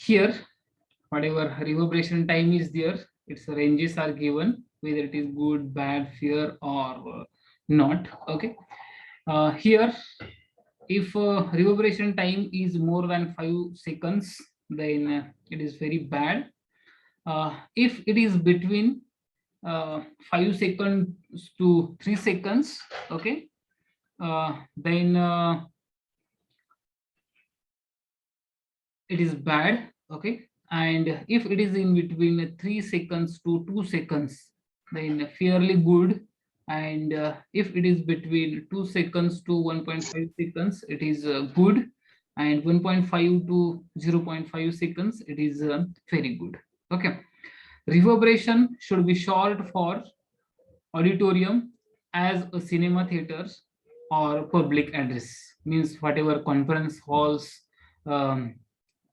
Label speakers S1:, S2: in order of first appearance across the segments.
S1: Here, whatever reverberation time is there, its ranges are given, whether it is good, bad, fair, or not. Okay. Here, if reverberation time is more than 5 seconds, then it is very bad. If it is between 5 seconds to 3 seconds, okay, then it is bad. Okay, and if it is in between 3 seconds to 2 seconds, then fairly good. And if it is between 2 seconds to 1.5 seconds, it is good. And 1.5 to 0.5 seconds, it is very good. Okay, reverberation should be short for auditorium as a cinema theaters or public address, means whatever conference halls, um,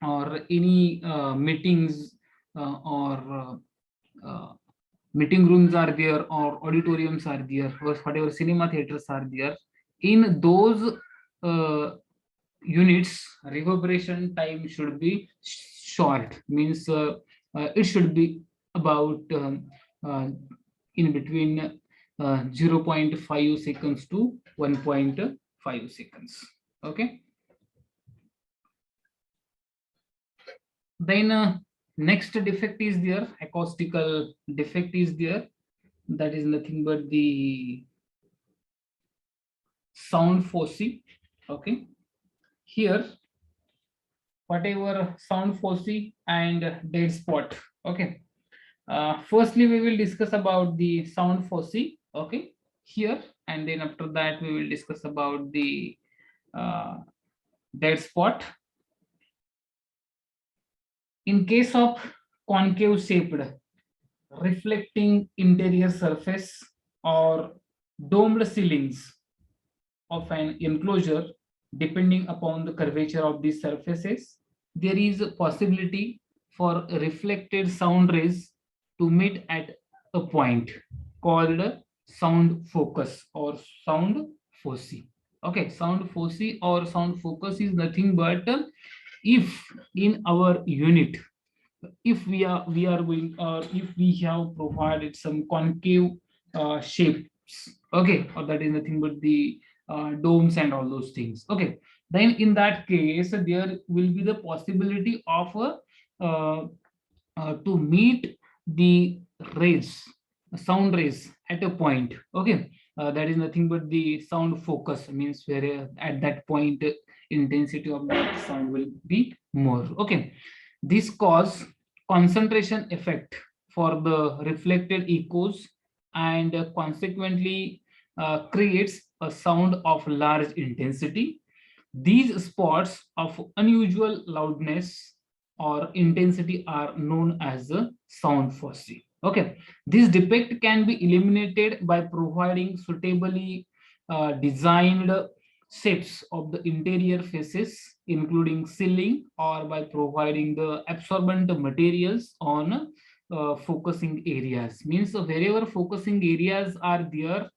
S1: or any meetings, or meeting rooms are there, or auditoriums are there, or whatever cinema theaters are there. In those uh, units, reverberation time should be short, means it should be about uh, in between 0.5 seconds to 1.5 seconds. Okay, then next defect is there, acoustical defect is there. That is nothing but the sound foci. Okay, here whatever sound foci and dead spot. Okay, firstly we will discuss about the sound foci. Okay, here, and then after that we will discuss about the uh, dead spot. In case of concave shaped reflecting interior surface or domed ceilings of an enclosure, depending upon the curvature of these surfaces, there is a possibility for reflected sound rays to meet at a point called sound focus or sound foci. Okay, sound foci or sound focus is nothing but if in our unit, if we are going, or if we have provided some concave shapes, okay, or that is nothing but the domes and all those things. Okay, then in that case there will be the possibility of to meet the rays, sound rays at a point. Okay, that is nothing but the sound focus, means where at that point intensity of the sound will be more. Okay, this cause concentration effect for the reflected echoes, and consequently creates a sound of large intensity. These spots of unusual loudness or intensity are known as the sound foci. Okay, this defect can be eliminated by providing suitably designed shapes of the interior faces, including ceiling, or by providing the absorbent materials on focusing areas. Means wherever focusing areas are there,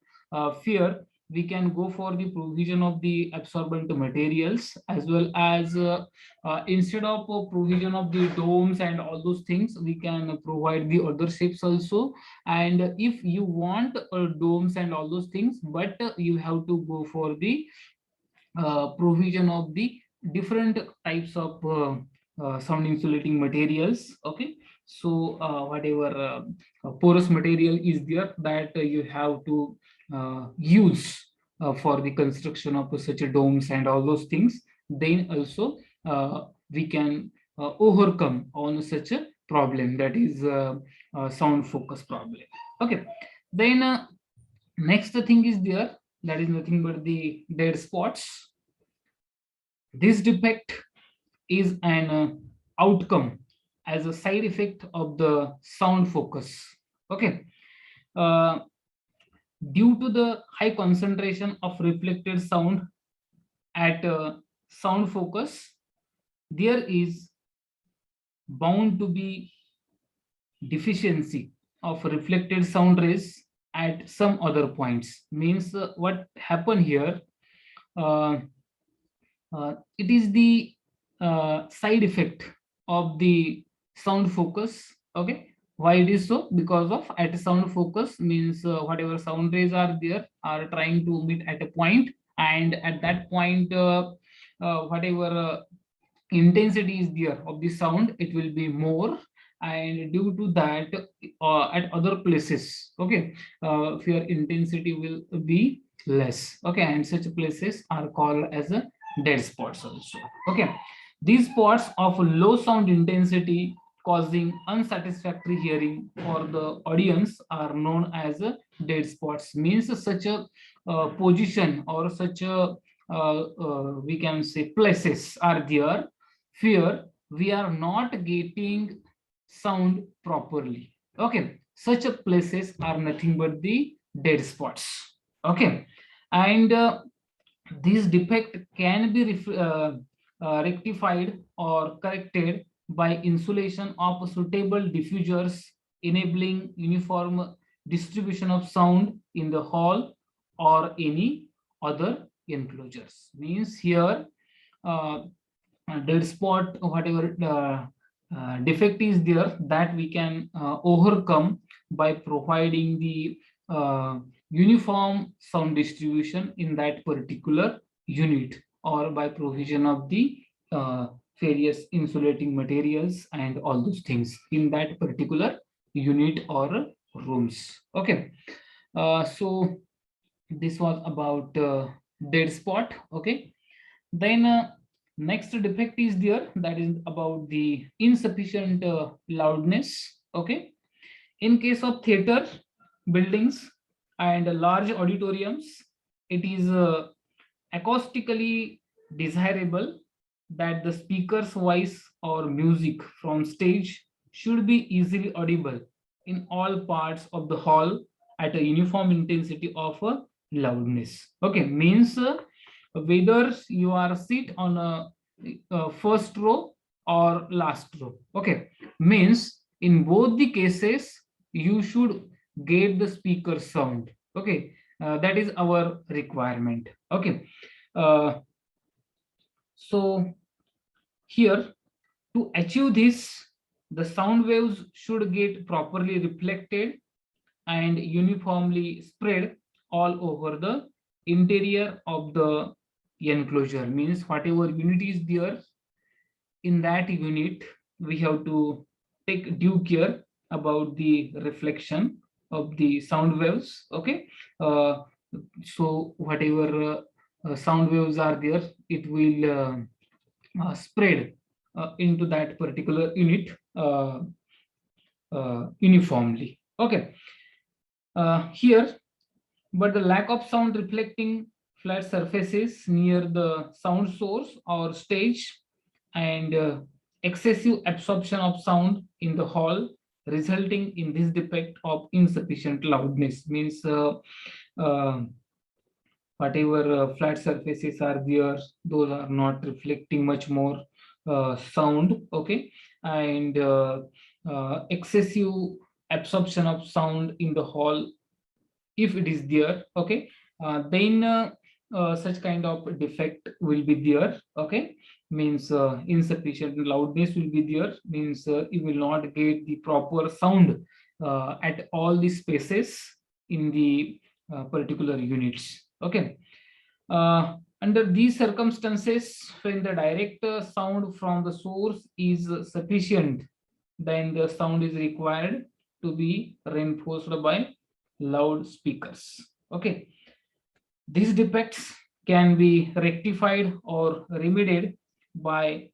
S1: fear, we can go for the provision of the absorbent materials, as well as instead of provision of the domes and all those things, we can provide the other shapes also. And if you want domes and all those things, but you have to go for the provision of the different types of sound insulating materials. Okay, so whatever porous material is there, that you have to use for the construction of such a domes and all those things, then also we can overcome on such a problem, that is sound focus problem. Okay, then next thing is there, that is nothing but the dead spots. This defect is an outcome as a side effect of the sound focus. Okay, uh, due to the high concentration of reflected sound at sound focus, there is bound to be deficiency of reflected sound rays at some other points. Means what happened here, uh, it is the side effect of the sound focus. Okay, why it is so? Because of at sound focus means whatever sound rays are there are trying to meet at a point, and at that point whatever intensity is there of the sound, it will be more, and due to that at other places, okay, your intensity will be less. Okay, and such places are called as a dead spots also. Okay, these spots of low sound intensity causing unsatisfactory hearing for the audience are known as dead spots. Means such a position or such a we can say places are there where we are not getting sound properly. Okay, such a places are nothing but the dead spots. Okay, and this defect can be rectified or corrected by insulation of suitable diffusers, enabling uniform distribution of sound in the hall or any other enclosures. Means here uh, dead spot, whatever defect is there, that we can overcome by providing the uniform sound distribution in that particular unit, or by provision of the uh, various insulating materials and all those things in that particular unit or rooms. Okay, so this was about dead spot. Okay, then next defect is there, that is about the insufficient loudness. Okay, in case of theater buildings and large auditoriums, it is acoustically desirable that the speaker's voice or music from stage should be easily audible in all parts of the hall at a uniform intensity of loudness. Okay, means whether you are sit on a first row or last row. Okay, means in both the cases you should get the speaker sound. Okay, that is our requirement. Okay, uh, so here, to achieve this, the sound waves should get properly reflected and uniformly spread all over the interior of the enclosure. Means whatever unit is there, in that unit we have to take due care about the reflection of the sound waves. Okay, uh, so whatever sound waves are there, it will spread into that particular unit uniformly. Okay, here, but the lack of sound reflecting flat surfaces near the sound source or stage, and excessive absorption of sound in the hall, resulting in this defect of insufficient loudness. Means uh, whatever flat surfaces are there, those are not reflecting much more sound. Okay, and excessive absorption of sound in the hall, if it is there. Okay, then such kind of defect will be there. Okay, means insufficient loudness will be there, means you will not get the proper sound at all the spaces in the particular units. Okay, under these circumstances, when the direct sound from the source is sufficient, then the sound is required to be reinforced by loudspeakers. Okay, these defects can be rectified or remedied by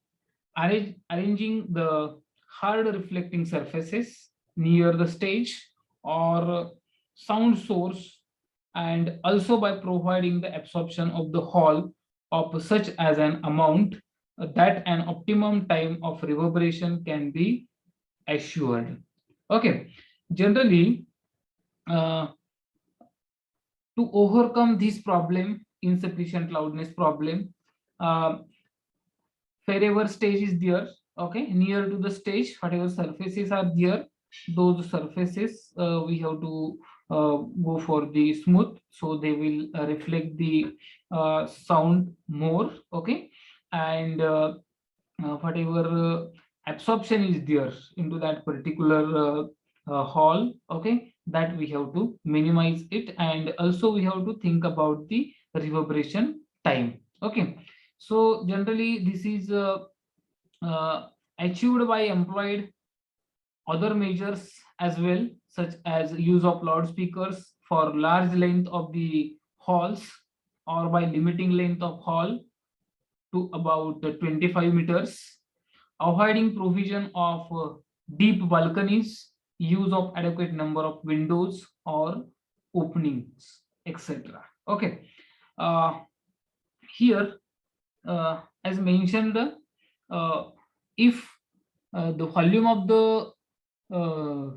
S1: arranging the hard reflecting surfaces near the stage or sound source, and also by providing the absorption of the hall of such as an amount that an optimum time of reverberation can be assured. Okay, generally uh, to overcome this problem, insufficient loudness problem, uh, wherever stage is there, okay, near to the stage, whatever surfaces are there, those surfaces we have to go for the smooth, so they will reflect the sound more. Okay, and whatever absorption is there into that particular hall, okay, that we have to minimize it, and also we have to think about the reverberation time. Okay, so generally this is uh, achieved by employed other measures as well, such as use of loudspeakers for large length of the halls, or by limiting length of hall to about 25 meters, avoiding provision of deep balconies, use of adequate number of windows or openings, etc. Okay, uh, here, as mentioned, if the volume of the uh,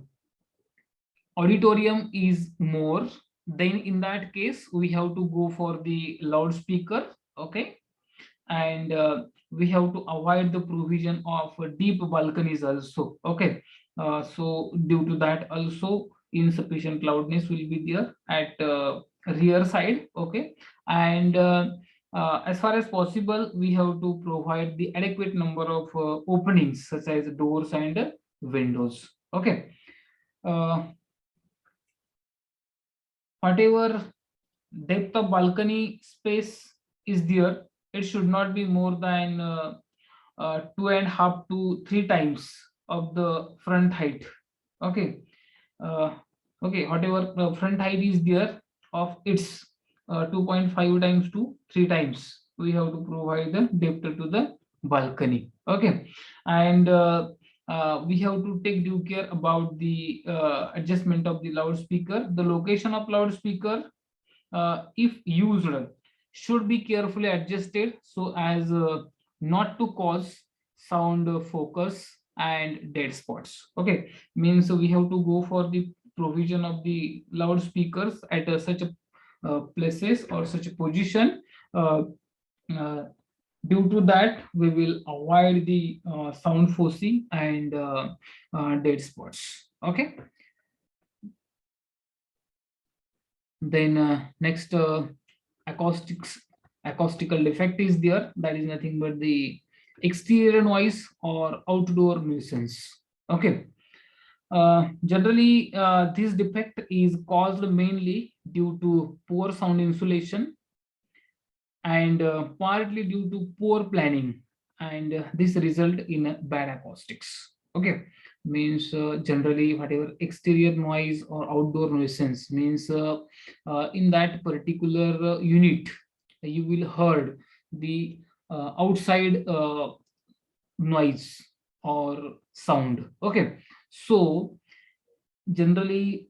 S1: auditorium is more, then in that case we have to go for the loudspeaker. Okay, and we have to avoid the provision of deep balconies also. Okay, so due to that also insufficient loudness will be there at rear side. Okay, and as far as possible we have to provide the adequate number of openings such as doors and windows. Okay, uh, whatever depth of balcony space is there, it should not be more than 2.5 to 3 times of the front height. Okay, uh, okay, whatever front height is there of its 2.5 times to 3 times, we have to provide the depth to the balcony. Okay, and we have to take due care about the adjustment of the loudspeaker. The location of loudspeaker, if used, should be carefully adjusted so as not to cause sound focus and dead spots. Okay, means we have to go for the provision of the loudspeakers at such a places or such a position. uh, uh, Due to that we will avoid the sound foci and dead spots. Okay, then next, acoustical defect is there, that is nothing but the exterior noise or outdoor nuisance. Okay, generally this defect is caused mainly due to poor sound insulation and partly due to poor planning, and this result in bad acoustics. Okay, means generally whatever exterior noise or outdoor nuisance means, in that particular unit you will heard the outside noise or sound. Okay, so generally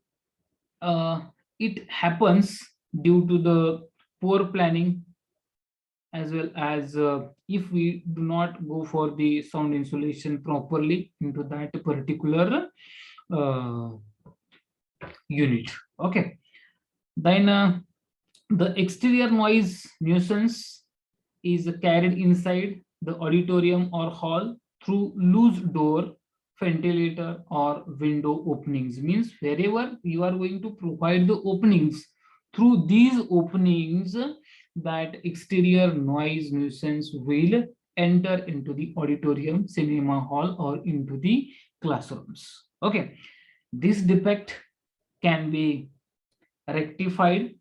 S1: uh, it happens due to the poor planning, as well as if we do not go for the sound insulation properly into that particular uh, unit. Okay, then the exterior noise nuisance is carried inside the auditorium or hall through loose door, ventilator or window openings. Means wherever you are going to provide the openings, through these openings that exterior noise nuisance will enter into the auditorium, cinema hall or into the classrooms. Okay, this defect can be rectified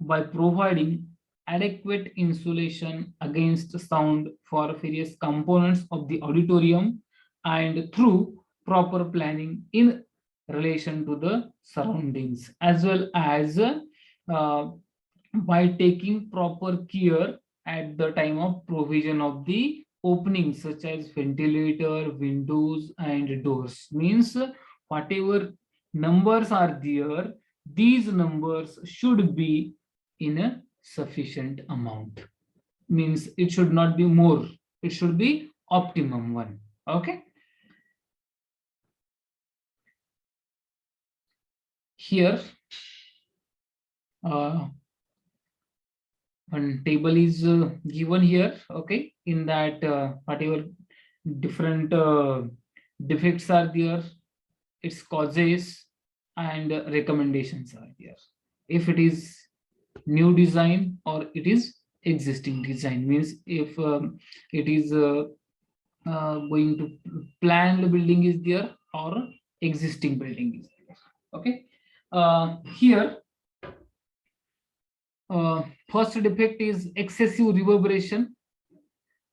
S1: by providing adequate insulation against sound for various components of the auditorium, and through proper planning in relation to the surroundings, as well as by taking proper care at the time of provision of the openings such as ventilator, windows and doors. Means whatever numbers are there, these numbers should be in a sufficient amount. Means it should not be more, it should be optimum one. Okay, here uh, one table is given here. Okay, in that whatever different defects are there, its causes and recommendations are there. If it is new design or it is existing design, means if it is going to planned building is there or existing building is there. Okay. Here, first defect is excessive reverberation.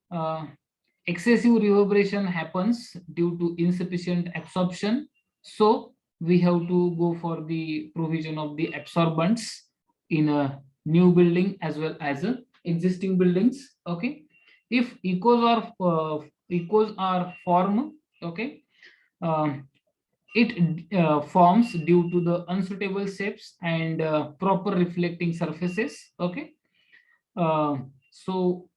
S1: Uh, Excessive reverberation happens due to insufficient absorption. So we have to go for the provision of the absorbents in a new building as well as existing buildings. Okay. If echoes are formed, okay, um, it forms due to the unsuitable shapes and proper reflecting surfaces. Okay. So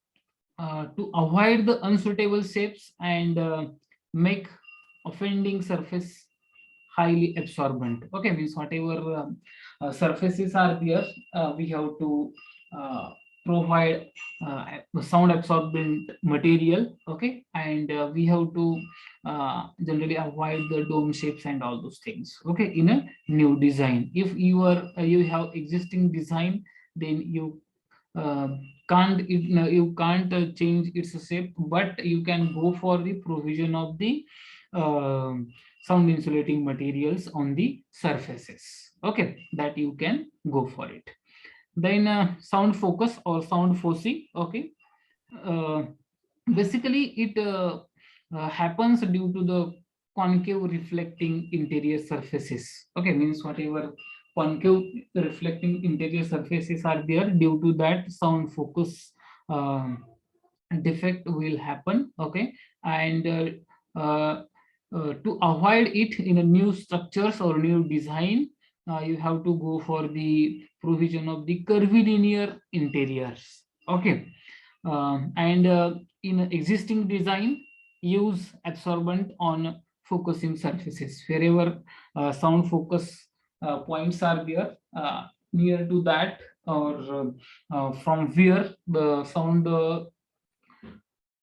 S1: to avoid the unsuitable shapes and make offending surface highly absorbent. Okay, means whatever surfaces are there, we have to uh, provide sound absorbent material. Okay, and we have to generally avoid the dome shapes and all those things. Okay, in a new design, if you have existing design, then uh, you can't change its shape, but you can go for the provision of the uh, sound insulating materials on the surfaces. Okay, that you can go for it. Then sound focus or sound foci. Okay, uh, basically it happens due to the concave reflecting interior surfaces. Okay, means whatever concave reflecting interior surfaces are there, due to that sound focus defect will happen. Okay, and to avoid it in a new structures or new design, you have to go for the provision of the curvilinear interiors. Okay. And in existing design, use absorbent on focusing surfaces wherever sound focus points are there, near to that, or from where the sound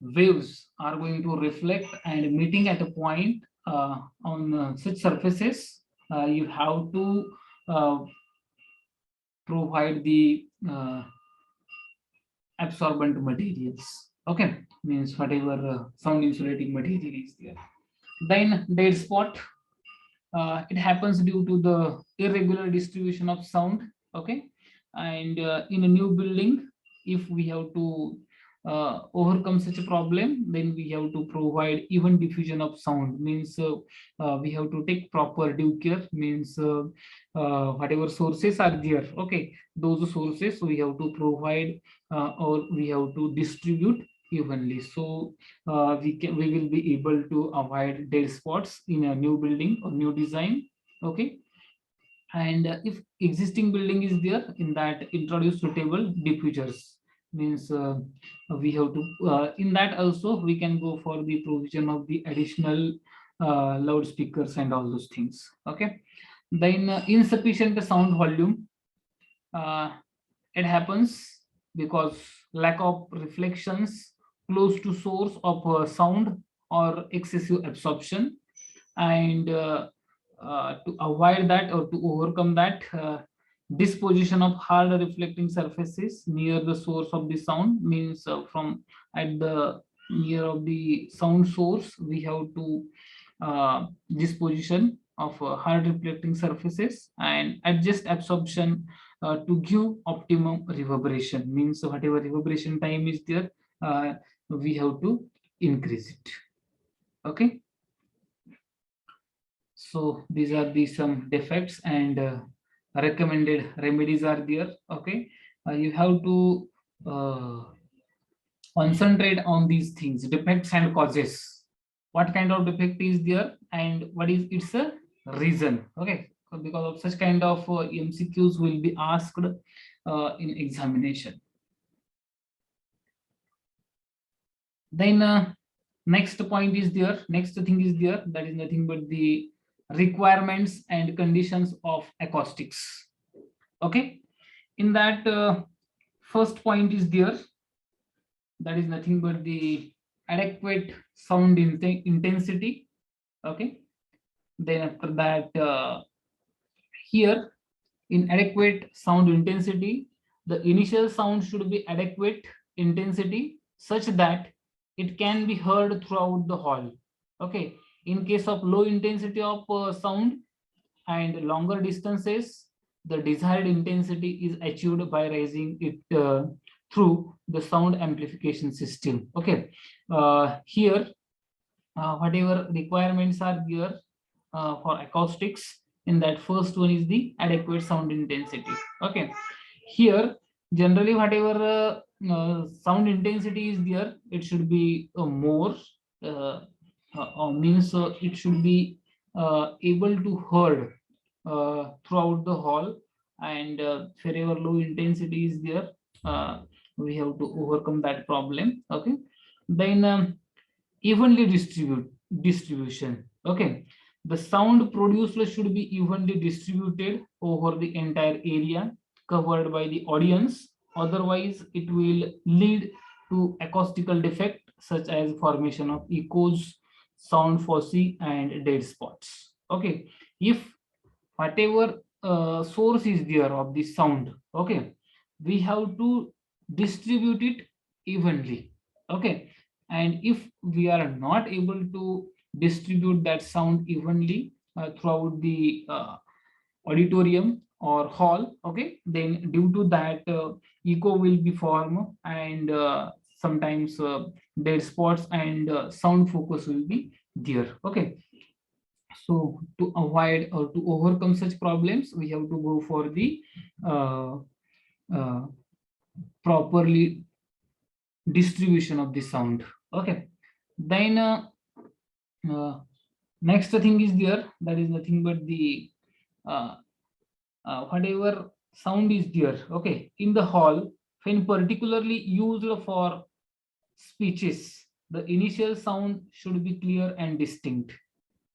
S1: waves are going to reflect and meeting at a point on such surfaces, you have to uh, provide the absorbent materials. Okay, means whatever sound insulating material is there. Then dead spot, it happens due to the irregular distribution of sound. Okay, and in a new building, if we have to overcome such a problem, then we have to provide even diffusion of sound. Means we have to take proper due care. Means whatever sources are there, okay, those sources we have to provide, or we have to distribute evenly, so we will be able to avoid dead spots in a new building or new design. Okay, and if existing building is there, in that introduce suitable diffusers. Means we have to in that also we can go for the provision of the additional loudspeakers and all those things. Okay, then insufficient sound volume, uh, it happens because lack of reflections close to source of sound or excessive absorption. And to avoid that or to overcome that, disposition of hard reflecting surfaces near the source of the sound. Means from at the near of the sound source, we have to disposition of hard reflecting surfaces and adjust absorption to give optimum reverberation. Means whatever reverberation time is there, we have to increase it. Okay, so these are the some defects and recommended remedies are there. Okay, you have to uh, concentrate on these things, defects and causes. What kind of defect is there and what is its a reason? Okay, because of such kind of MCQs will be asked in examination. Then next point is there, next thing is there, that is nothing but the requirements and conditions of acoustics. Okay, in that first point is there, that is nothing but the adequate sound intensity. Okay, then after that, here in adequate sound intensity, the initial sound should be adequate intensity such that it can be heard throughout the hall. Okay, in case of low intensity of sound and longer distances, the desired intensity is achieved by raising it through the sound amplification system. Okay, here whatever requirements are there for acoustics, in that first one is the adequate sound intensity. Okay, here generally whatever sound intensity is there, it should be more means it should be able to heard throughout the hall, and wherever low intensity is there, we have to overcome that problem. Okay, then evenly distribution. Okay, the sound produced should be evenly distributed over the entire area covered by the audience, otherwise it will lead to acoustical defect such as formation of echoes, sound foci, and dead spots. Okay, if whatever source is there of the sound, okay, we have to distribute it evenly. Okay, and if we are not able to distribute that sound evenly throughout the auditorium or hall, okay, then due to that echo will be formed, and sometimes dead spots and sound focus will be there. Okay, so to avoid or to overcome such problems, we have to go for the uh, uh, properly distribution of the sound. Okay, then uh, next thing is there, that is nothing but the uh, whatever sound is there, okay, in the hall, when particularly used for speeches, the initial sound should be clear and distinct,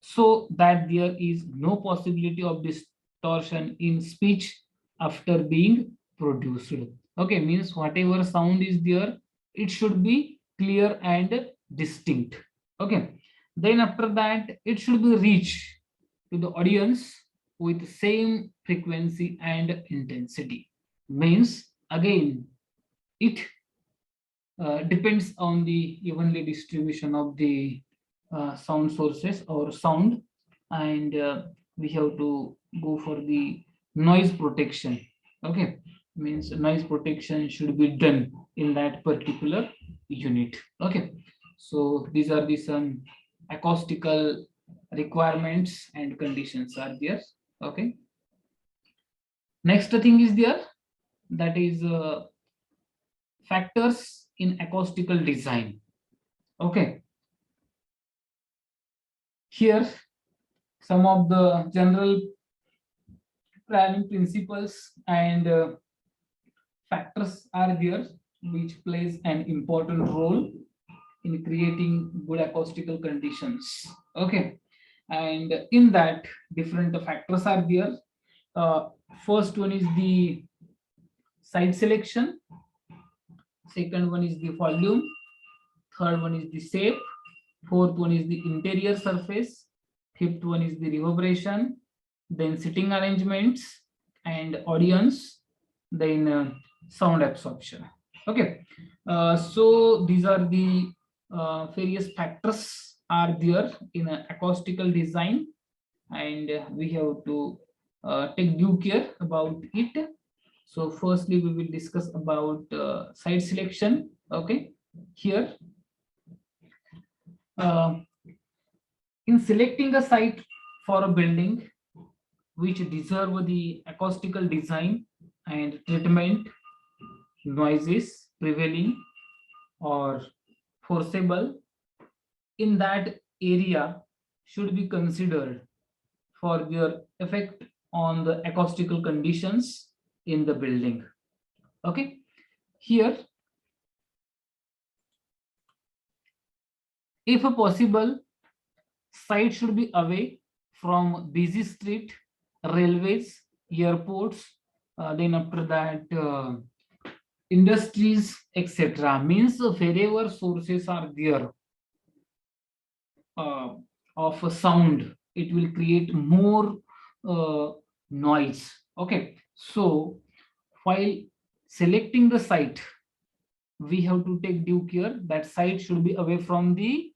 S1: so that there is no possibility of distortion in speech after being produced. Okay, means whatever sound is there, it should be clear and distinct. Okay, then after that, it should be reached to the audience with same frequency and intensity. Means again, it depends on the evenly distribution of the sound sources or sound, and we have to go for the noise protection. Okay, means noise protection should be done in that particular unit. Okay, so these are the some acoustical requirements and conditions are there. Okay, next thing is there, that is factors in acoustical design. Okay, here some of the general planning principles and factors are there which plays an important role in creating good acoustical conditions. Okay, and in that different factors are there. First one is the site selection, second one is the volume, third one is the shape, fourth one is the interior surface, fifth one is the reverberation, then sitting arrangements and audience, then sound absorption. Okay, so these are the various factors are there in acoustical design, and we have to take due care about it. So firstly, we will discuss about site selection. Okay, here uh, in selecting a site for a building which deserve the acoustical design and treatment, noises prevailing or forcible in that area should be considered for their effect on the acoustical conditions in the building. Okay, here if possible, site should be away from busy street, railways, airports, then after that industries, etc. Means wherever sources are there uh, of a sound, it will create more uh, noise. Okay, so while selecting the site, we have to take due care that site should be away from the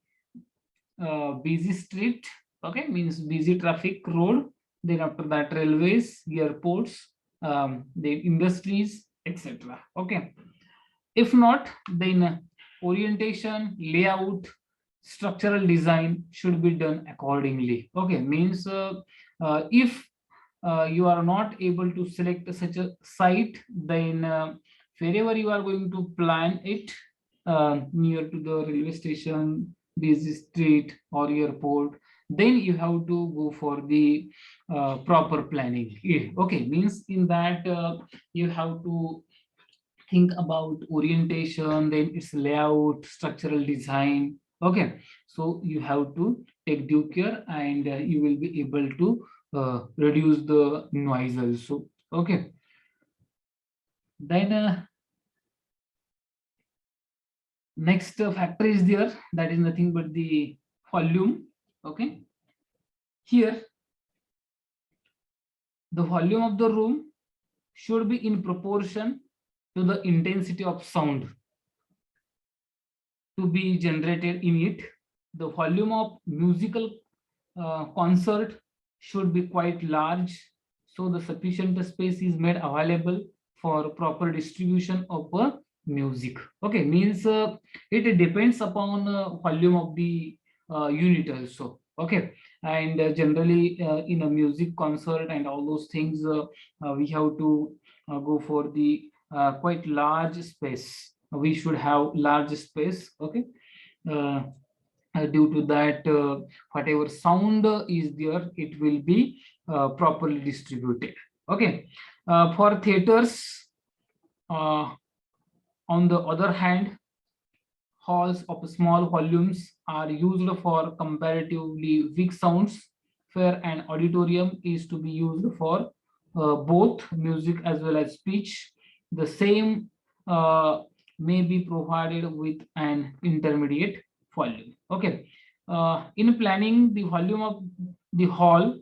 S1: busy street, okay, means busy traffic road, then after that railways, airports, the industries, etc. Okay, if not, then orientation, layout, structural design should be done accordingly. Okay, means if you are not able to select such a site, then wherever you are going to plan it, near to the railway station, busy street or airport, then you have to go for the proper planning. Okay, means in that you have to think about orientation, then its layout, structural design. Okay, so you have to take due care, and you will be able to reduce the noise also. Okay, then next factor is there, that is nothing but the volume. Okay, here the volume of the room should be in proportion to the intensity of sound to be generated in it. The volume of musical concert should be quite large, so the sufficient space is made available for proper distribution of music. Okay, means it depends upon volume of the unit also. Okay, and generally in a music concert and all those things, we have to go for the quite large space. We should have large space. Okay, uh, due to that, whatever sound is there, it will be properly distributed. Okay, for theaters, uh, on the other hand, halls of small volumes are used for comparatively weak sounds, where an auditorium is to be used for both music as well as speech. The same may be provided with an intermediate volume. Okay, in planning the volume of the hall,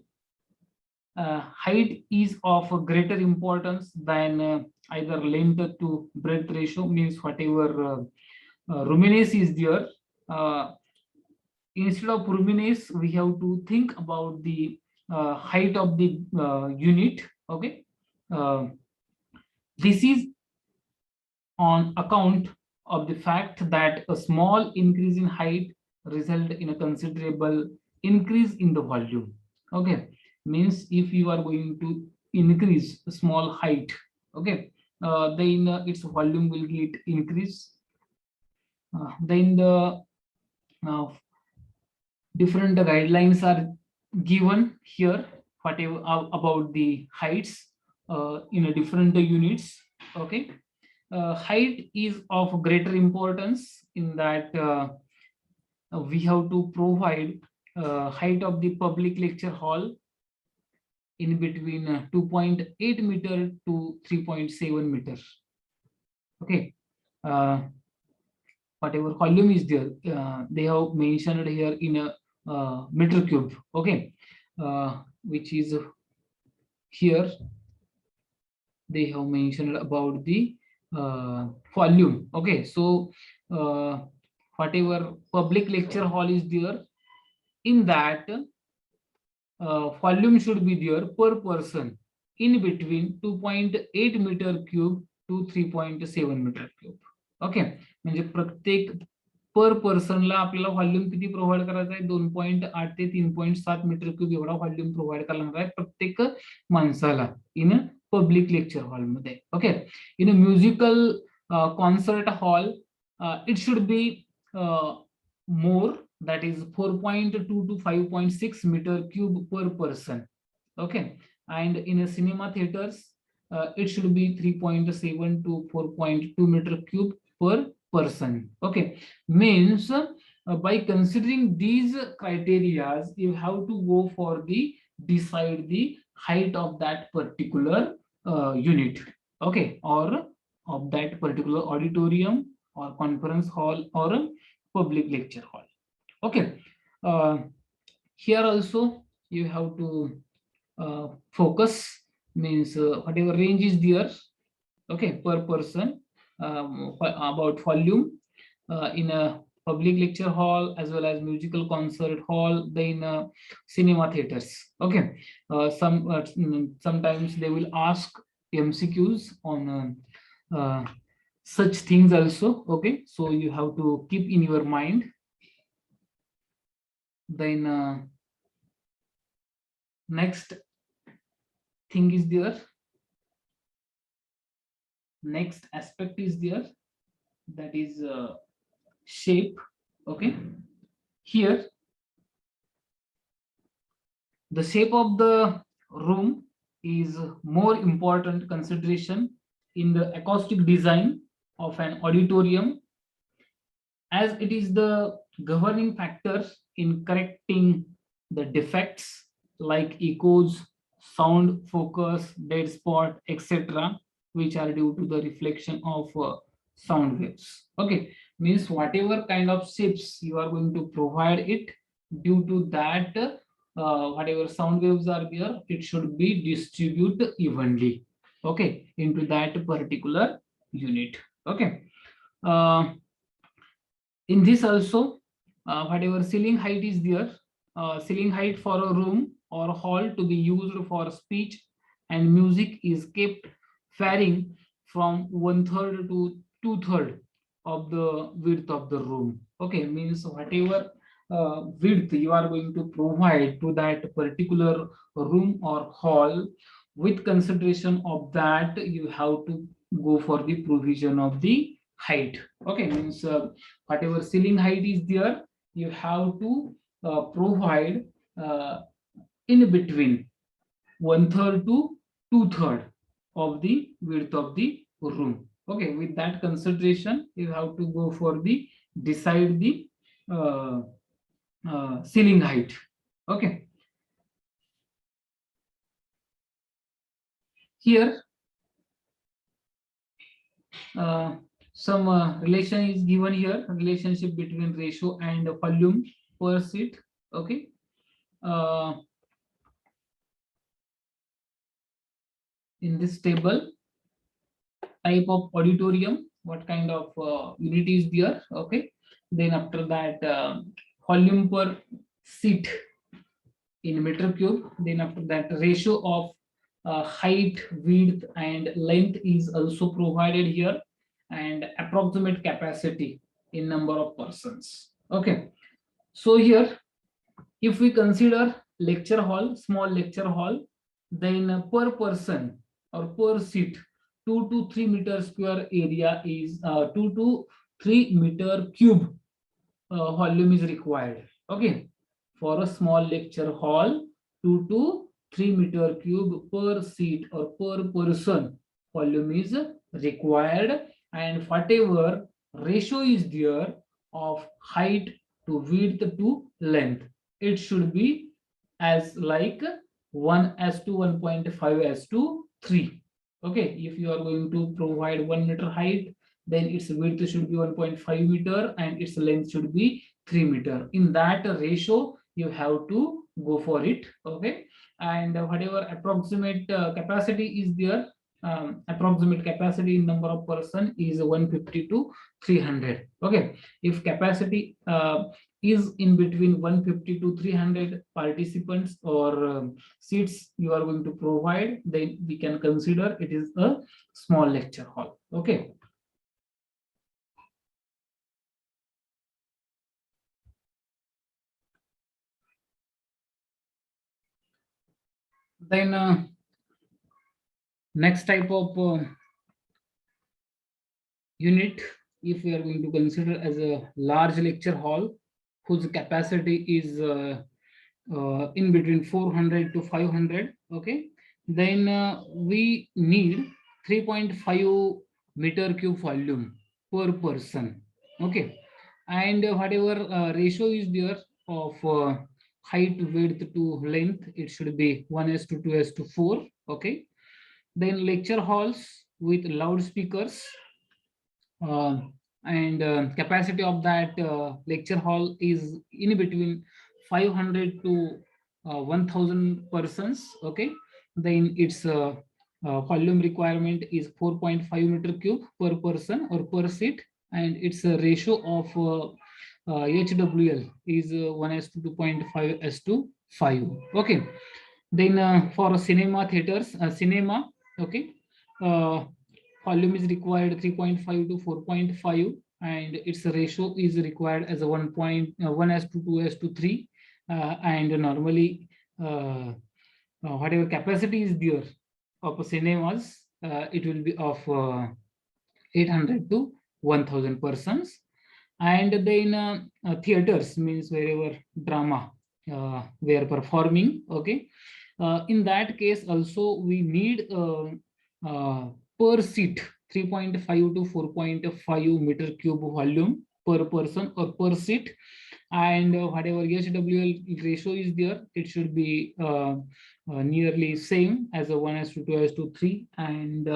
S1: height is of a greater importance than either length to breadth ratio, means whatever luminance is there, uh, instead of luminance we have to think about the height of the unit. Okay, uh, this is on account of the fact that a small increase in height result in a considerable increase in the volume. Okay, means if you are going to increase a small height, okay, then its volume will get increased. Then the different guidelines are given here, whatever about the heights in a different units. Okay, height is of greater importance in that we have to provide height of the public lecture hall in between 2.8 meter to 3.7 meters. Okay, uh, whatever volume is there, they have mentioned here in a meter cube. Okay, which is here they have mentioned about the volume. Okay, so whatever public lecture hall is there, in that volume should be there per person in between 2.8 meter cube to 3.7 meter cube. Okay, म्हणजे प्रत्येक पर पर्सनला आपल्याला volume किती provide करायचा आहे, 2.8 ते 3.7 metre cube एवढा volume provide करणार आहे प्रत्येक माणसाला इन पब्लिक लेक्चर हॉल मध्ये. Okay, in musical concert hall it should be more, that is 4.2 to 5.6 meter cube per person. Okay, and in a cinema theaters it should be 3.7 to 4.2 meter cube per person. Okay, means by considering these criteria you have to go for the decide the height of that particular unit. Okay, or of that particular auditorium or conference hall or a public lecture hall. Okay, here also you have to focus, means whatever range is there, okay, per person, about volume in a public lecture hall as well as musical concert hall, then cinema theaters. Okay, sometimes they will ask MCQs on such things also. Okay, so you have to keep in your mind. Then next thing is there, next aspect is there, that is shape. Okay, here the shape of the room is more important consideration in the acoustic design of an auditorium, as it is the governing factor in correcting the defects like echoes, sound focus, dead spot, etc., which are due to the reflection of sound waves. Okay, means whatever kind of shapes you are going to provide it, due to that, whatever sound waves are there, it should be distributed evenly. Okay, into that particular unit. Okay. In this also, whatever ceiling height is there, ceiling height for a room or hall to be used for speech and music is kept varying from 1/3 to 2/3 of the width of the room. Okay, means whatever width you are going to provide to that particular room or hall, with consideration of that, you have to go for the provision of the height. Okay, means whatever ceiling height is there, you have to provide uh, in between 1/3 to 2/3 of the width of the room. Okay, with that consideration, you have to go for the decide the uh, ceiling height. Okay, here uh, some relation is given here, relationship between ratio and volume per seat. Okay, uh, in this table, type of auditorium, what kind of unit is there. Okay, then after that, volume per seat in meter cube, then after that, ratio of height, width and length is also provided here, and approximate capacity in number of persons. Okay, so here if we consider lecture hall, small lecture hall, then per person or per seat, 2 to 3 meter square area is 2 to 3 meter cube volume is required. Okay, for a small lecture hall, 2 to 3 meter cube per seat or per person volume is required, and whatever ratio is there of height to width to length, it should be as like 1 as to 1.5 as to 3. Okay, if you are going to provide 1 meter height, then its width should be 1.5 meter and its length should be 3 meter. In that ratio, you have to go for it. Okay, and whatever approximate capacity is there, approximate capacity in number of person is 150 to 300. Okay, if capacity is in between 150 to 300 participants or seats you are going to provide, then we can consider it is a small lecture hall. Okay, then next type of unit, if we are going to consider as a large lecture hall whose capacity is in between 400 to 500. Okay, then we need 3.5 meter cube volume per person. Okay, and whatever ratio is there of height, width to length, it should be 1 as to 2 as to 4. Okay, then lecture halls with loudspeakers, uh, and capacity of that lecture hall is in between 500 to 1000 persons. Okay, then its volume requirement is 4.5 meter cube per person or per seat, and its a ratio of HWL is 1:2.5 to 5. Okay. Then for cinema theaters, cinema, okay, uh, volume is required 3.5 to 4.5, and its ratio is required as a 1:2 to 3, and normally whatever capacity is there of cinemas, it will be of 800 to 1000 persons. And then theaters means wherever drama we are performing, okay, in that case also we need per seat 3.5 to 4.5 meter cube volume per person or per seat, and whatever HWL ratio is there, it should be nearly same as a 1:2 to 3, and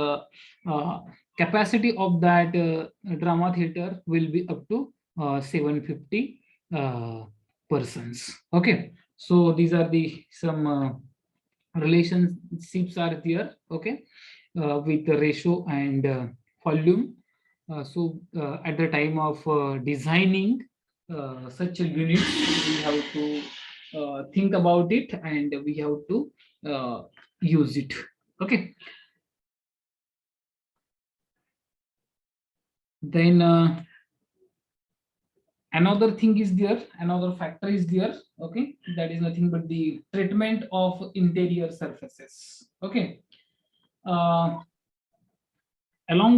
S1: capacity of that drama theater will be up to 750 persons. Okay, so these are the some relationships are there, okay, with the ratio and volume. So at the time of designing such a unit, we have to think about it and we have to use it. Okay. Then another thing is there, another factor is there, okay, that is nothing but the treatment of interior surfaces. Okay. Along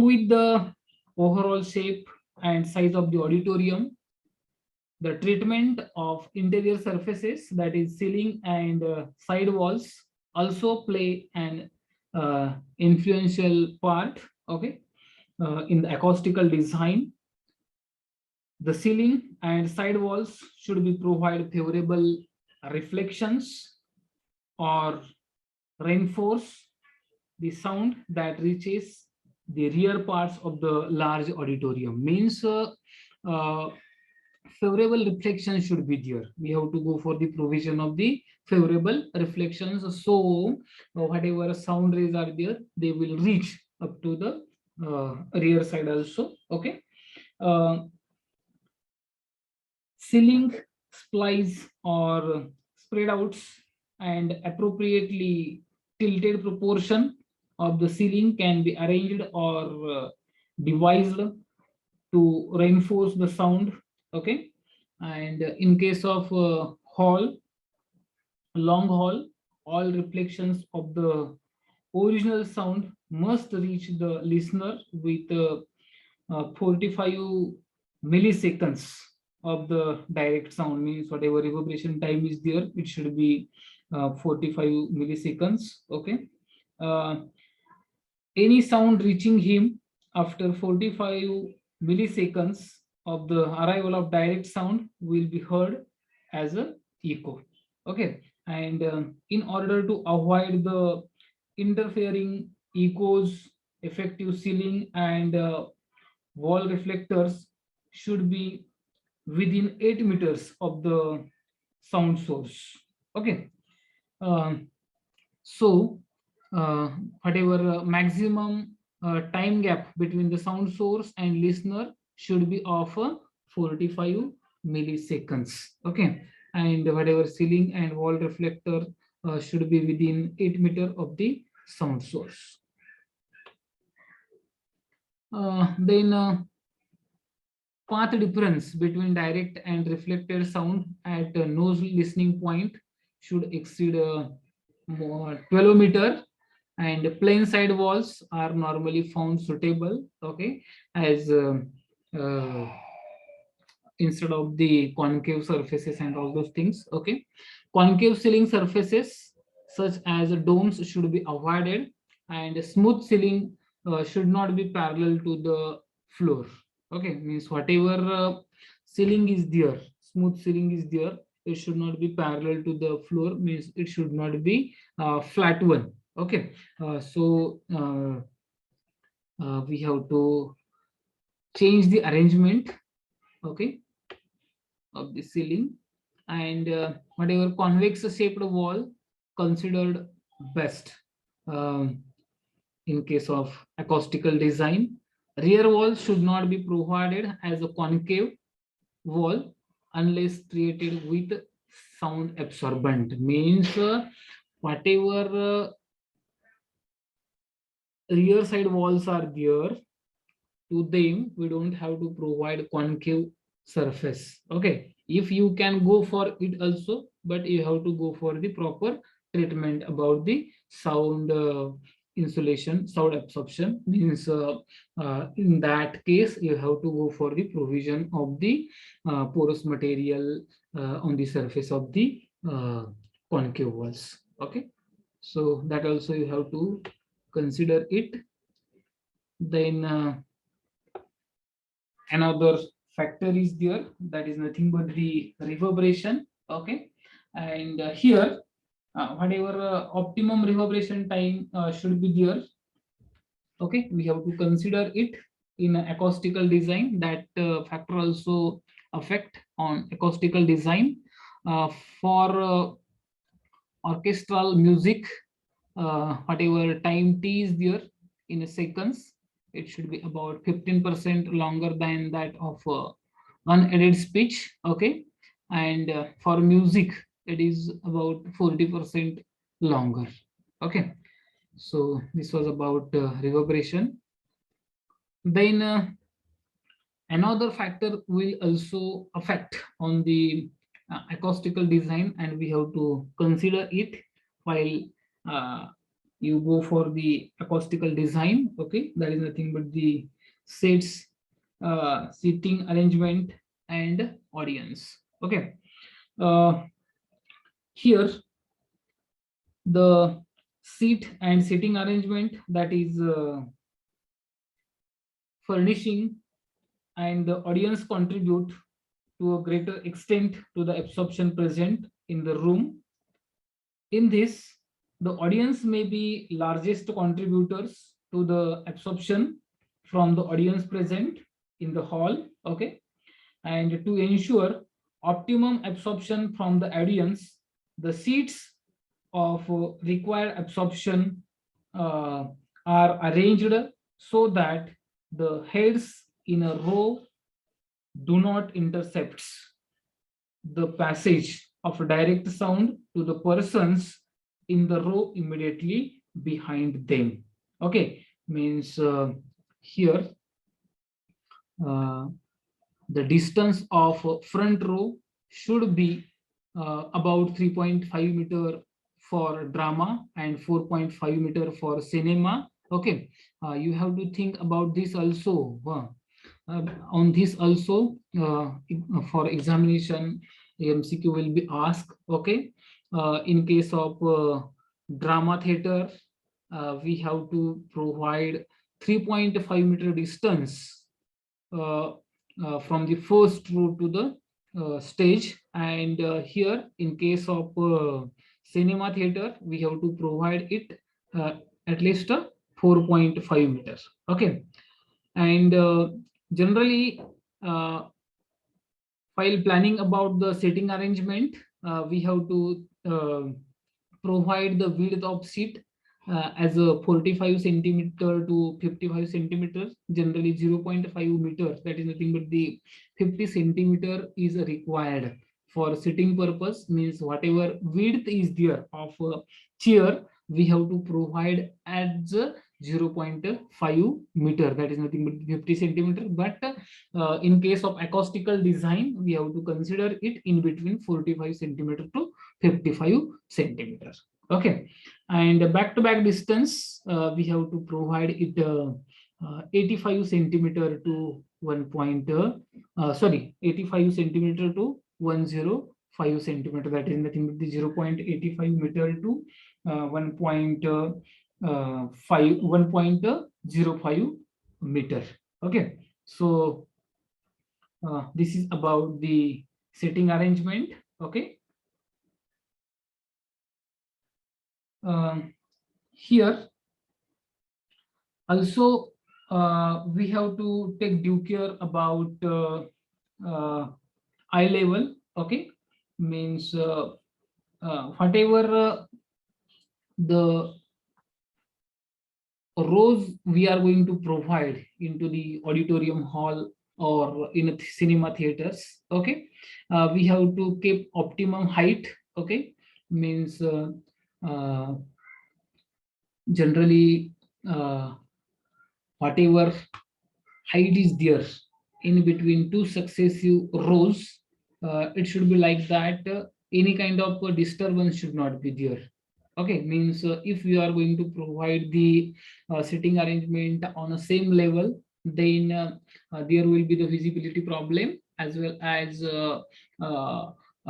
S1: with the overall shape and size of the auditorium, the treatment of interior surfaces, that is ceiling and side walls, also play an influential part, okay, in the acoustical design. The ceiling and side walls should be provide favorable reflections or reinforce the sound that reaches the rear parts of the large auditorium. Means uh, favorable reflection should be there. We have to go for the provision of the favorable reflections. So whatever sound rays are there, they will reach up to the rear side also. Okay. Uh, Ceiling splice or spread outs and appropriately tilted proportion of the ceiling can be arranged or devised to reinforce the sound. Okay. And in case of long hall, all reflections of the original sound must reach the listener with 45 milliseconds of the direct sound. Means whatever reverberation time is there, it should be 45 milliseconds. Okay. uh, any sound reaching him after 45 milliseconds of the arrival of direct sound will be heard as a echo. Okay. And in order to avoid the interfering echoes, effective ceiling and wall reflectors should be within 8 meters of the sound source. Okay. Um, so uh, whatever maximum time gap between the sound source and listener should be of 45 milliseconds. Okay. And whatever ceiling and wall reflector should be within 8 meter of the sound source. Then path difference between direct and reflected sound at nose listening point should exceed 12 meter, and plain side walls are normally found suitable, okay, as uh, instead of the concave surfaces and all those things. Okay. Concave ceiling surfaces such as domes should be avoided, and smooth ceiling should not be parallel to the floor. Okay. Means whatever ceiling is there, smooth ceiling is there, it should not be parallel to the floor. Means it should not be flat one. Okay. So we have to change the arrangement, okay, of the ceiling, and whatever convex shaped wall considered best. Um, in case of acoustical design. Rear wall should not be provided as a concave wall unless created with sound absorbent. Means whatever rear side walls are there, to them we don't have to provide concave surface. Okay, if you can go for it also, but you have to go for the proper treatment about the sound insulation, sound absorption. Means in that case you have to go for the provision of the porous material on the surface of the concave walls. Okay, so that also you have to consider it. Then another factor is there, that is nothing but the reverberation. Okay, and here whatever optimum reverberation time should be there. Okay, we have to consider it in acoustical design. That factor also affect on acoustical design. For orchestral music, whatever time t is there in a seconds, it should be about 15% longer than that of unaided speech. Okay, and for music it is about 40% longer. Okay, so this was about reverberation. Then another factor will also affect on the acoustical design, and we have to consider it while uh, you go for the acoustical design. Okay, that is nothing but the seats, seating arrangement, and audience. Okay, uh, here the seat and seating arrangement, that is furnishing and the audience contribute to a greater extent to the absorption present in the room. In this, the audience may be largest contributors to the absorption from the audience present in the hall. Okay, and to ensure optimum absorption from the audience, the seats of required absorption uh, are arranged so that the heads in a row do not intercept the passage of direct sound to the persons in the row immediately behind them. Okay, means here uh, the distance of front row should be about 3.5 meter for drama and 4.5 meter for cinema. Okay, you have to think about this also. On this also, for examination MCQ will be asked. Okay, in case of drama theater, we have to provide 3.5 meter distance uh, from the first row to the stage. And here in case of cinema theater, we have to provide it at least 4.5 meters. Okay, and generally while planning about the seating arrangement, we have to provide the width of seat as a 45 centimeter to 55 centimeters, generally 0.5 meters. That is nothing but the 50 centimeter is required for sitting purpose. Means whatever width is there of a chair, we have to provide as 0.5 meter. That is nothing but 50 centimeter. But in case of acoustical design, we have to consider it in between 45 centimeter to 55 centimeters. Okay, and back to back distance, we have to provide it 85 centimeter to 85 centimeter to 105 centimeter. That is nothing but the 0.85 meter to 1.05 meter. Okay, so this is about the seating arrangement. Okay, here also we have to take due care about eye level. Okay, means whatever the rows we are going to provide into the auditorium hall or in a cinema theaters. Okay, we have to keep optimum height. Okay, means uh, generally whatever height is there in between two successive rows, it should be like that. Any kind of disturbance should not be there. Okay, means if we are going to provide the sitting arrangement on the same level, then there will be the visibility problem as well as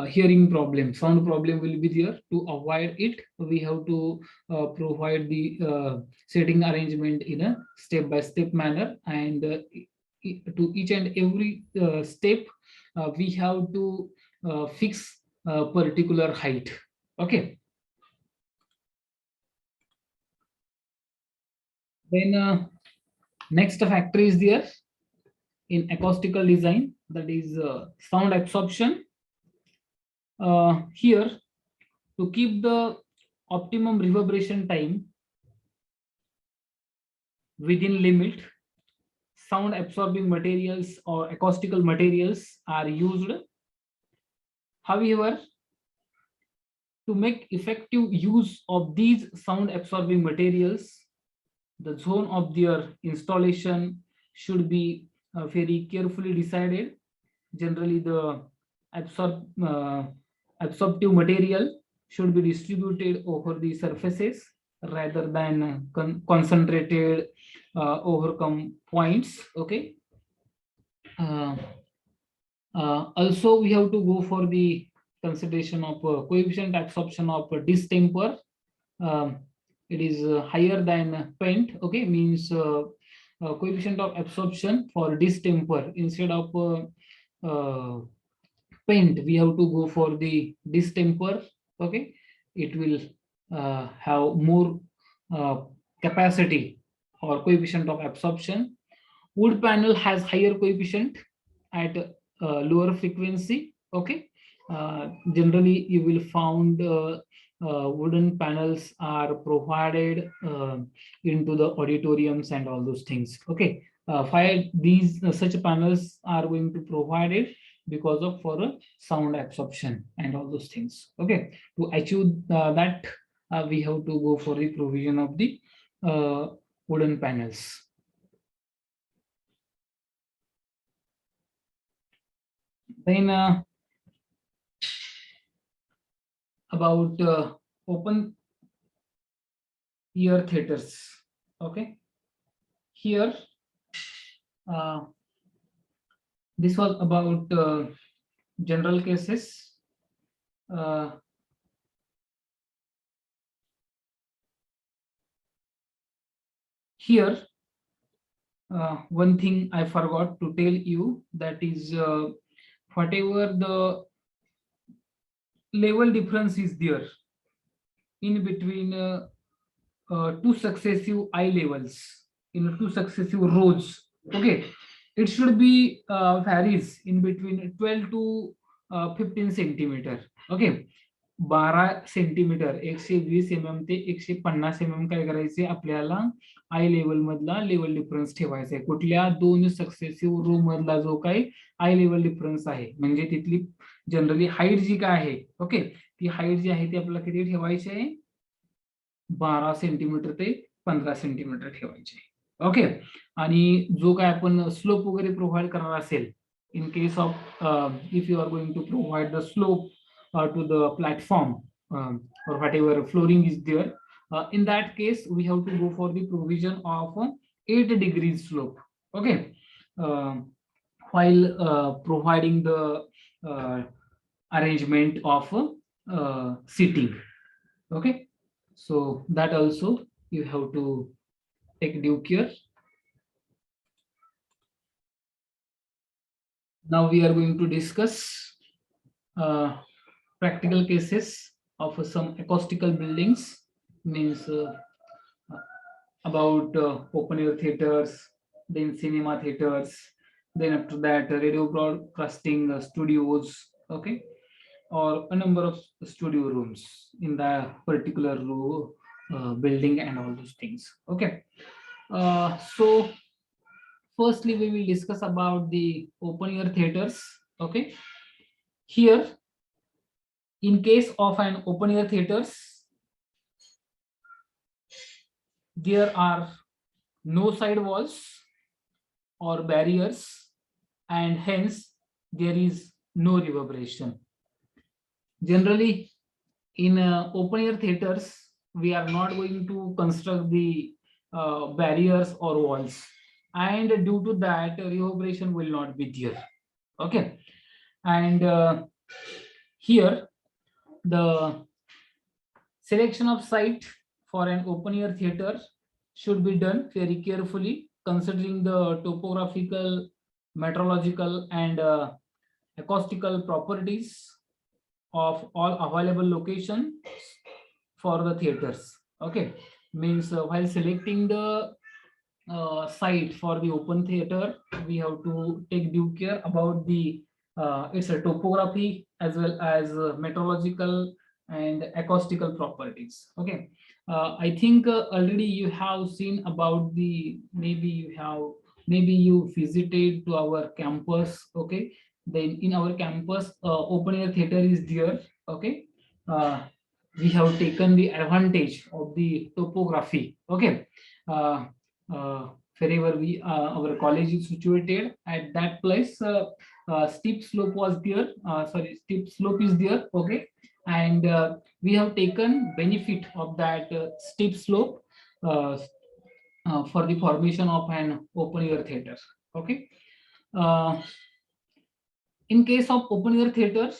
S1: hearing problem, sound problem will be there. To avoid it, we have to provide the setting arrangement in a step by step manner, and to each and every step we have to fix a particular height. Okay, then next factor is there in acoustical design, that is sound absorption. Here, to keep the optimum reverberation time within limit, sound absorbing materials or acoustical materials are used. However, to make effective use of these sound absorbing materials, the zone of their installation should be very carefully decided. Generally, the absorptive material should be distributed over the surfaces rather than concentrated overcome points. Okay. Uh, Also, we have to go for the consideration of coefficient absorption of distemper. Um, it is higher than paint. Okay, means coefficient of absorption for distemper instead of paint, we have to go for the distemper. Okay, it will have more uh, capacity or coefficient of absorption. Wood panel has higher coefficient at lower frequency. Okay, generally you will found wooden panels are provided into the auditoriums and all those things. Okay, five these such panels are going to provide it because of for sound absorption and all those things. Okay, to achieve that, we have to go for the provision of the wooden panels. Then about open ear theaters. Okay, here uh, this was about general cases. Uh, Here, one thing I forgot to tell you, that is whatever the level difference is there in between two successive eye levels in two successive rows. Okay, it should be varies in between 12 to 15 centimeter. Okay, 12 centimetre 120 ते 150 काय करायचे आपल्याला आय level मधला level difference ठेवायचा आहे. कुठल्या दोन successive रो मधला जो काही आय लेवल डिफरन्स आहे, म्हणजे तिथली जनरली हाईट जी काय आहे. ओके, ती हाईट जी आहे ती आपल्याला किती ठेवायची आहे, 12 सेंटीमीटर ते 15 सेंटीमीटर ठेवायचे. ओके, आणि जो काय आपण स्लोप वगैरे प्रोव्हाइड करणार असेल, in case of if you are going to provide the slope to the platform or whatever flooring is there, in that case we have to go for the provision of 8 degrees slope. Okay, while providing the arrangement of seating. Okay, so that also you have to take due care. Now we are going to discuss practical cases of some acoustical buildings, means about open air theaters, then cinema theaters, then after that radio broadcasting studios. Okay, or a number of studio rooms in the particular building and all those things. Okay. So firstly, we will discuss about the open air theaters. Okay. Here, in case of an open air theaters, there are no side walls or barriers, and hence there is no reverberation. Generally, in open air theaters, we are not going to construct the barriers or walls, and due to that, reverberation will not be there. Okay, and here the selection of site for an open air theater should be done very carefully, considering the topographical, meteorological, and acoustical properties of all available locations for the theaters. Okay, means while selecting the site for the open theater, we have to take due care about the its topography as well as meteorological and acoustical properties. Okay, I think already you have seen about the, maybe you visited to our campus. Okay, then in our campus, open air theater is there. Okay, uh, we have taken the advantage of the topography. Okay, uh, uh, wherever our college is situated, at that place, steep slope was there. Steep slope is there. Okay, and we have taken benefit of that steep slope uh, for the formation of an open air theater. Okay, uh, in case of open air theaters,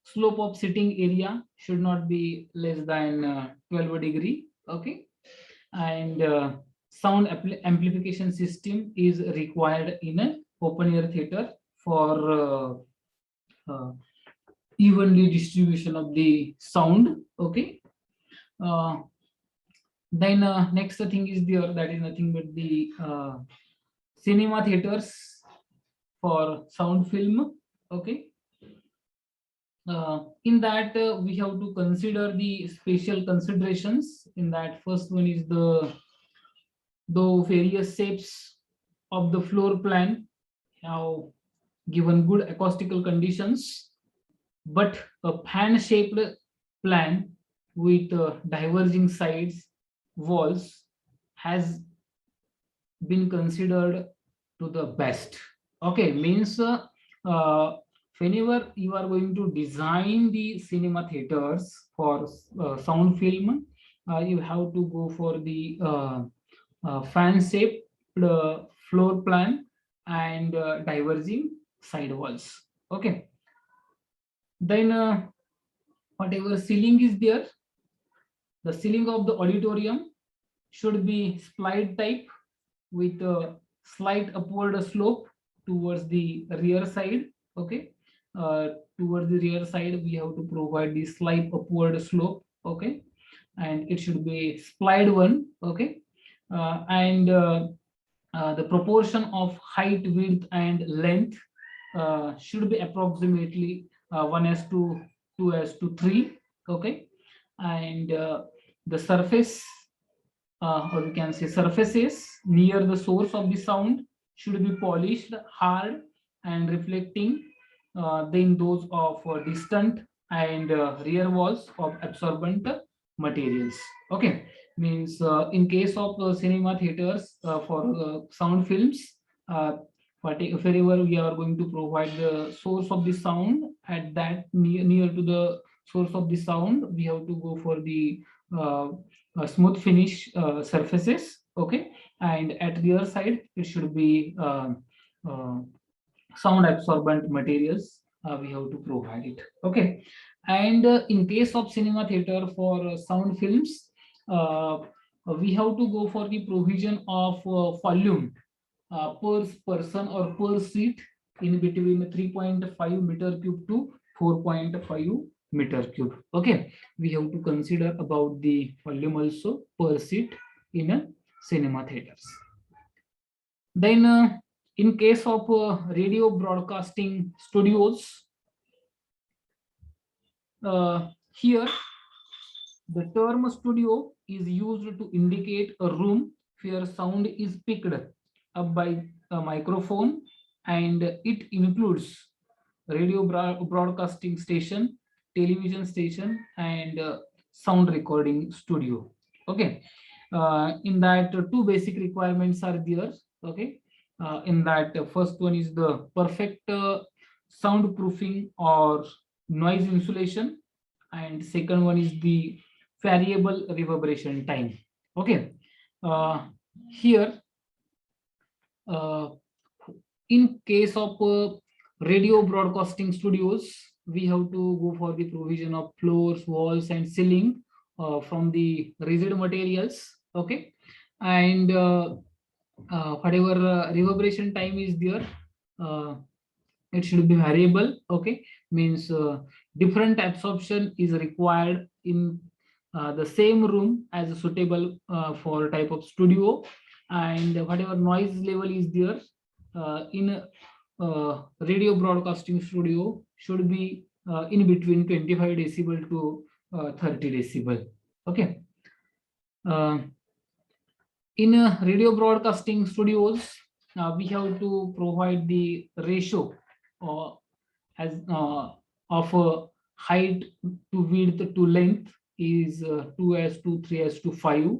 S1: slope of sitting area should not be less than 12 degree. Okay, and sound amplification system is required in an open air theater for evenly distribution of the sound. Okay, uh, then next thing is there, that is nothing but the cinema theaters for sound film. Okay, in that we have to consider the special considerations. In that, first one is the various shapes of the floor plan have given good acoustical conditions, but a fan-shaped plan with diverging sides walls has been considered to the best. Okay, means uh, whenever you are going to design the cinema theaters for sound film, you have to go for the fan shaped floor plan and diverging side walls. Okay, then whatever ceiling is there, the ceiling of the auditorium should be slide type with a slight upward slope towards the rear side. Okay, towards the rear side we have to provide the slight upward slope. Okay, and it should be slide one. Okay, and the proportion of height, width, and length should be approximately 1:2, 2:3. Okay, and the surface, or we can say surfaces near the source of the sound should be polished, hard, and reflecting than those of distant and rear walls of absorbent materials. Okay, means in case of cinema theaters for sound films, uh, wherever we are going to provide the source of the sound, at that near to the source of the sound, we have to go for the smooth finish surfaces. Okay, and at rear side it should be uh, sound absorbent materials. We have to provide it. Okay, and in case of cinema theater for sound films, uh, we have to go for the provision of volume per person or per seat in between 3.5 meter cube to 4.5 meter cube. Okay, we have to consider about the volume also per seat in a cinema theaters. Then in case of radio broadcasting studios, here the term studio is used to indicate a room where sound is picked up by a microphone, and it includes radio broadcasting station, television station, and sound recording studio. Okay, in that two basic requirements are there. Okay, in that first one is the perfect soundproofing or noise insulation, and second one is the variable reverberation time. Okay, here uh, in case of radio broadcasting studios, we have to go for the provision of floors, walls, and ceiling from the rigid materials. Okay, and whatever reverberation time is there, uh, it should be variable. Okay, means different absorption is required in the same room as suitable for type of studio, and whatever noise level is there in radio broadcasting studio should be in between 25 decibel to 30 decibel. Okay, uh, in radio broadcasting studios, we have to provide the ratio uh, as of height to width to length is 2 as to 3 as to 5,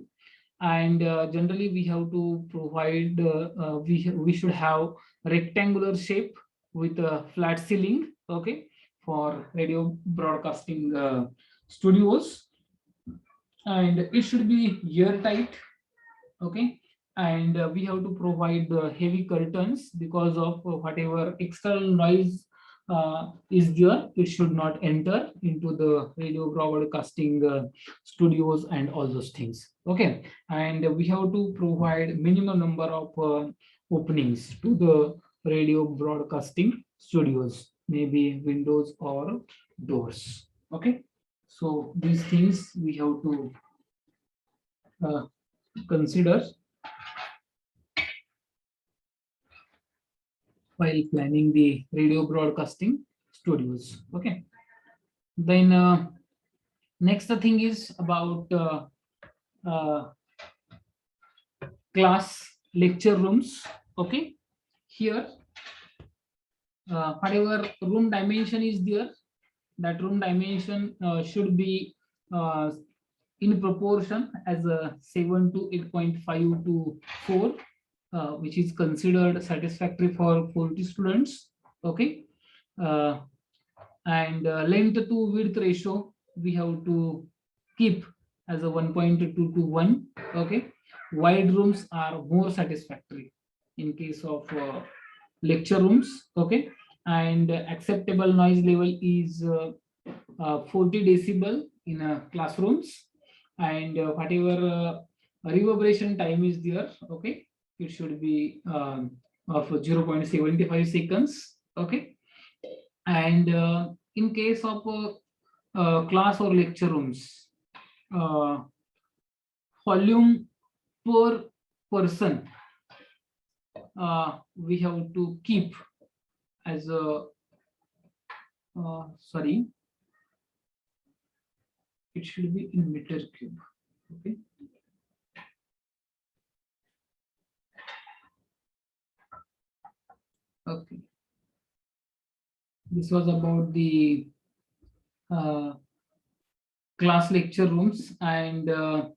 S1: and generally we have to provide we should have rectangular shape with a flat ceiling. Okay, for radio broadcasting studios, and it should be airtight. Okay, and we have to provide the heavy curtains because of whatever external noise is there, it should not enter into the radio broadcasting studios and all those things. Okay, and we have to provide minimum number of openings to the radio broadcasting studios, maybe windows or doors. Okay, so these things we have to uh, consider while planning the radio broadcasting studios. Okay, then next thing is about uh, class lecture rooms. Okay, here whatever room dimension is there, that room dimension should be uh, in proportion as a 7 to 8.5 to 4, which is considered satisfactory for 40 students. Okay, uh, and length to width ratio we have to keep as a 1.2 to 1. Okay, wide rooms are more satisfactory in case of lecture rooms. Okay, and acceptable noise level is 40 decibel in classrooms, and whatever reverberation time is there. Okay, it should be of 0.75 seconds. Okay, and in case of class or lecture rooms, uh, volume per person we have to keep as a sorry, it should be in meter cube. Okay, okay, this was about the uh, class lecture rooms, and uh,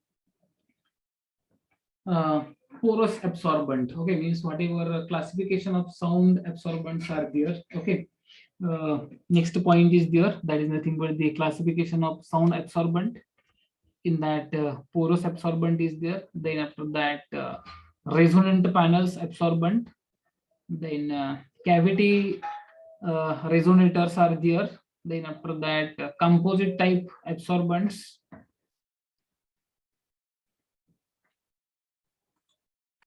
S1: porous absorbent. Okay, means whatever classification of sound absorbents are there. Okay, next point is there, that is nothing but the classification of sound absorbent. In that porous absorbent is there, then after that resonant panels absorbent, then cavity resonators are there, then after that composite type absorbents,